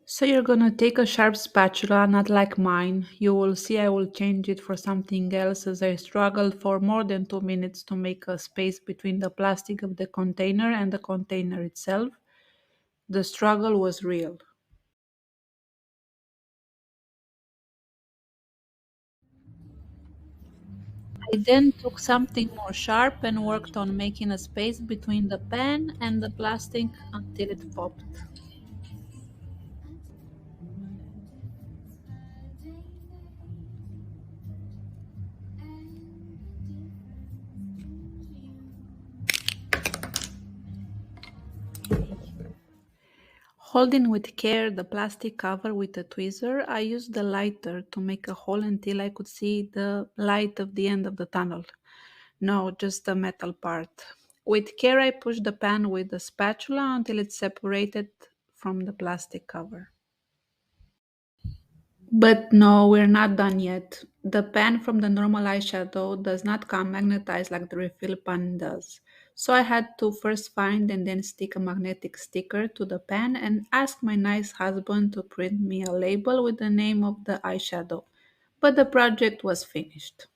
So you're gonna take a sharp spatula, not like mine. You will see I will change it for something else as I struggled for more than 2 minutes to make a space between the plastic of the container and the container itself. The struggle was real. I then took something more sharp and worked on making a space between the pen and the plastic until it popped. Holding with care the plastic cover with a tweezer, I used the lighter to make a hole until I could see the light of the end of the tunnel. No, just the metal part. With care, I pushed the pan with the spatula until it separated from the plastic cover. But no, we're not done yet. The pen from the normal eyeshadow does not come magnetized like the refill pen does. So I had to first find and then stick a magnetic sticker to the pen and ask my nice husband to print me a label with the name of the eyeshadow. But the project was finished.